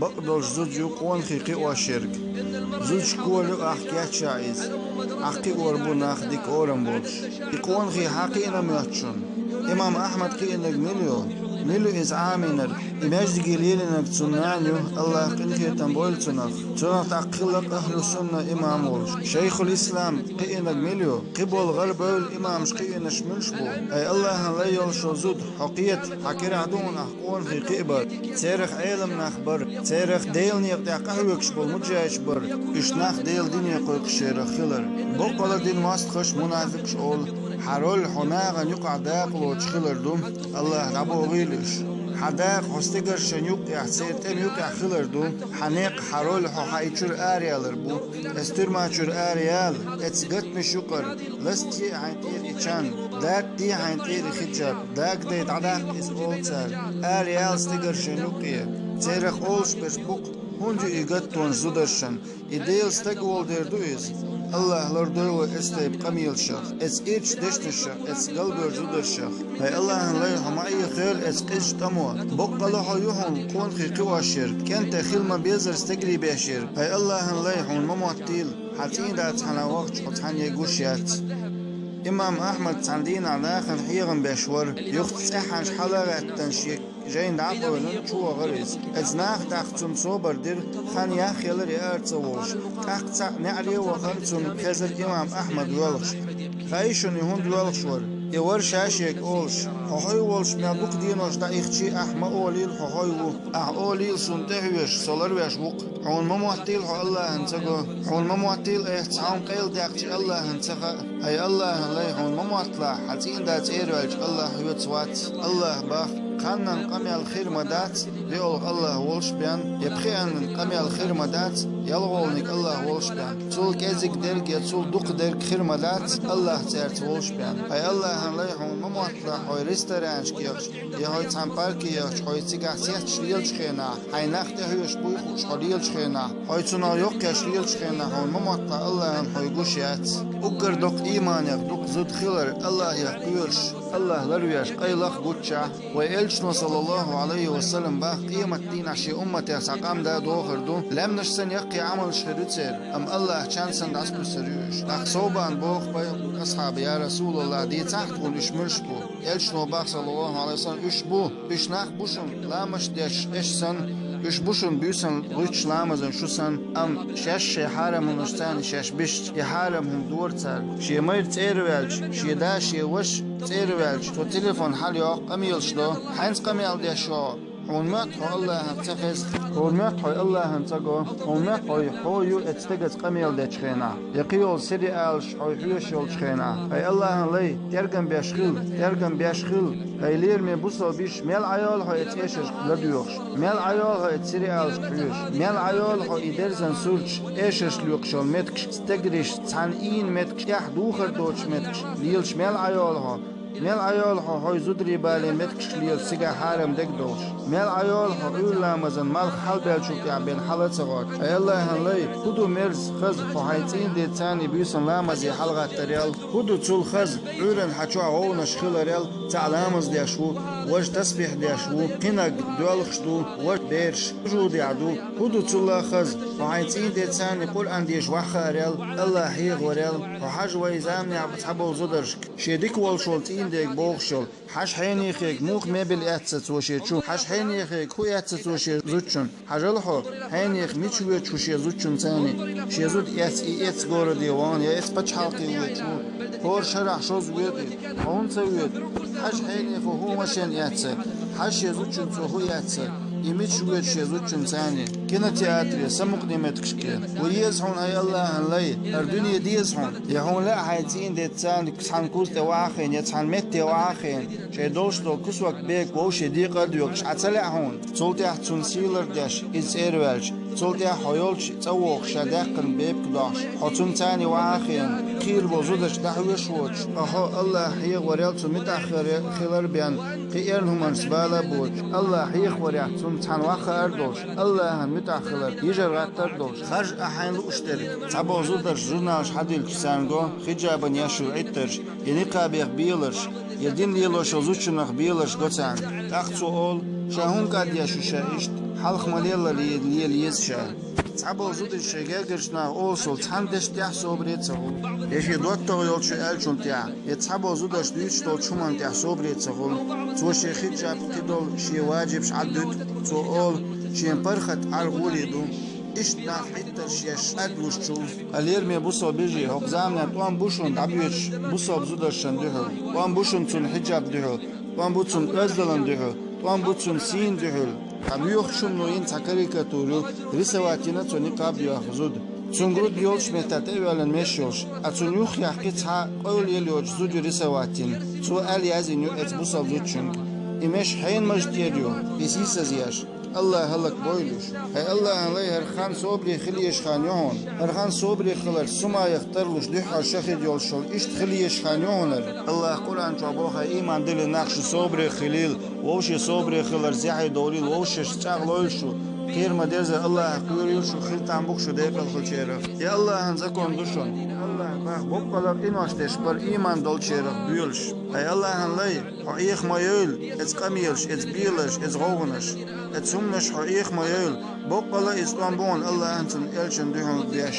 بقدر زوج يقون خيقي وشرك زوج كولو أحكي شايز أحكي وربو ناخدك أورم بولش يقون خي حقينا مياتشون إمام أحمد قي إنك مليو إزعامينر إماج جليل إنك تصنعنيو الله قنخي تنبول تنخ تقلق أهل السنة إمام ولش شيخ الإسلام قي إنك مليو قبول غرب الإمام شقي إنش منشبو أي الله لا يلشو زود حقيت حكير عدون أحقون في قيبر تاريخ عالم نخبر تاريخ ديل نيق قهوكش بول مجايش بر إشناخ ديل ديني قويق شير خلر بقلا دين ماستخش منافقش أول حرول حناغا يقع داقل وتشخلر دوم الله ربو غيلش حداق هستيجر شنيوك يحسير تم يوك خلر دوم حنيق حرول حايتشور آريالر بو استر ماتشور آريال اتسقط مشوكر لستي عينتير إيشان داك دي عينتير خجاب داك دي تعداق إس أولتر آريال ستيجر شنيوكيه تاريخ أولش بشبوك هونجو إيغتون زودرشن إديل ستيجول دير دويز الله لردو استيب قميل شخ اس ايش دشت الشخ اس قلب زود الشخ هاي الله لا يحمي خير اس قش تمو بقلا هيهم قون خي قوا شر كانت خيل ما بيزر استجري بشر هاي الله لا يحون ممطيل حتين دات حنا وقت حتان يغوشيات إمام أحمد سندين على خن حيرن بشور يختص أحنش حلقة تنشيك جاين دعقوا لن شو غريز أزناخ تاختم صوبر دير خان ياخيلر يارتووش تاخت نعري وخرتم خزر إمام أحمد ولش خايشون يهون ولشور يور شاشيك أولش هاي ولش مالوك دينوش دا إختي أحما أوليل هاي و أوليل سنتهوش سولر وش وق حون ما معتيل الله هنتجو حون ما معتيل إحتام قيل داختي الله هنتجا هاي الله لا حون ما معتلا حتين دات إيرج الله يوتوات الله باخ خانن قمي الخير مدات يقول الله ولش بيان يبخي أن قمي الخير مدات يلغونك الله ولش بيان تول كازك درك يتول دوق درك خير مدات الله تعرت ولش بيان أي الله لا يحون مماطلة هاي ريستورانش كيش يهاي تنبار كيش هاي تيجا سيات شليل شخينا هاي نخته هيش بويخوش شليل شخينا هاي تنا يوك شليل شخينا هاي مماطلة الله هاي قوشيات أقر دوق إيمانك دوق زود خيلر الله يقولش الله لرويش قيلخ قوتشا وإلشنا صلى الله عليه وسلم با قيمة دين عشي أمتي ساقام دا دوخر دو لم نشسن يقي عمل شريتر أم الله چانسن داسبو سريوش أخصوبان بوخ بي أصحاب يا رسول الله دي تحت قول إشمرش بو إلشنا با صلى الله عليه وسلم إش بو إش ناخ بوشن لا مش ديش إش سن إش بوشن بيوسن غيتش لامزن شو سن أم شاش حارم ونشتان شاش بشت يحارم هم دورتر شي مير تيروالج شي دا شي وش تيروالج تو تليفون حاليو قميل شلو حينس قميل دي شو هونمات هو الله هنتخذ هونمات هو الله هنتقو هونمات هو يو اتستجز قميل دي تشخينا يقيول سيري آلش هو حيوش يول تشخينا هاي الله هنلي ترغم بيشخيل هاي لير مي بوصل بيش ميل عيال هو اتيشش لديوخش ميل عيال هو اتسيري آلش حيوش ميل عيال هو إدرزن سورج ايشش ليوكشول متكش تستجريش تعنين متكش يح دوخر دوش متكش ليلش ميل عيال هو ميل عيال هاي زودري بالي متكش ليل سيجا حارم دك دوش ميل عيال هاي لامزن مال حال بيلشوك يعبين حالة صغار أي الله هنلي هدو مرز خز فهايتين دي تاني بيوسن لامزي حلقة تريال هدو تول خز عورن حچوا هو نشخيل ريال تعلامز ديشو وش تسبيح ديشو قنق دولخشدو وش بيرش جو ديعدو هدو تول خز فهايتين دي تاني قرآن ديش وحا ريال الله هيغ وريال وحاج ويزامني عبتحبو زدرشك شيديك والشولتين ديك بوخشل حش حيني خيك موخ مبل اتست وشيتشو حش حيني خيك هو اتست وشي زوتشن حجلحو حيني خميتشو وشي زوتشن ثاني شي زود اتس غور ديوان يا اس بچ حلقي وشو هور شرح شوز ويدي هون سويد حش حيني هو مشان اتس حش زوتشن هو اتس إيميت شوية شيزوتشن ثاني كنا تياتري سمق نيمتكشكي ويزحون أي الله هنلاي الدنيا ديزحون يهون لا حيتين دي تسان كسحن كوز تواخين يتسحن مت تواخين شي دوشتو كسوك بيك ووشي دي قدوكش عتلع هون تولتي احتون سيلر داش إز إيروالش تولتي حيولش تووخ شداقن بيب كداش حتون تاني واخين خير بوزودش دحوش ووش أهو الله حيغ وريالتو متأخر خيلر بيان قيرنهم انسبالا بوش الله حيغ وريالتو تان واخر دوش الله هن متأخر يجر غاتر دوش خرج أحين لأشترك تبوزودش جورنالش حديل كسانگو خجابن يشو عترش ينقابيغ بيلرش يدين ليلو شوزوش نخبيلش قطعن أختصو أول شاهون قد يشوشايشت حلق مليلا ليل يسشا تعبو زود الشجاجرشنا أوصل تحندش تيح صوبريتسو يشي دوتو يولشو ألشون تيح يتعبو زودش ديوش دول شومان تيح صوبريتسو تو شيخي جاب تدول شي واجبش عدد تو أول شي انبرخت عالغوليدو إيش ناحيتر شيش أدلوشو اليرمي بوصو بيجي هق زامنا توان بوشون دعبيوش بوصو بزودشن دهو توان بوشون تون حجاب دهو توان بوشون أزدلن دهو توان بوشون سين دهو قبيوخ شون نوين تكاريكاتورو رسواتينا توني قابيوخ زود تونغرود يولش متات اولن مشوش اتون يوخ يحكي تا قول يلوج زود رسواتين تو اليازينو اتبوصو زودشن إمش حين مجديريو بيسيس زياش الله هلك بويلوش هاي الله عليه هرخان صوبري خليش خانيون هرخان صوبري خلر سما يخترلوش دحا شخد يولشل إشت خليش خانيونر الله قرآن جابوها إيمان دل نقش صوبري خليل ووشي صوبري خلر زيحي دوريل ووشش تاغلوشو خير ما ديرزا الله قيوريلشو خلتان بوكشو ديبل خلچيرف يا الله هنزاكون دوشون الله باخ بوكالر إنوش تشبر إيمان دول چيرف بيولش هاي الله هنلي حقيق ما يول اتس قميلش اتس بيلش اتس غوغنش اتس همنش حقيق ما يول بوكالا إسلام بون الله هنسن إلشن دهون ديش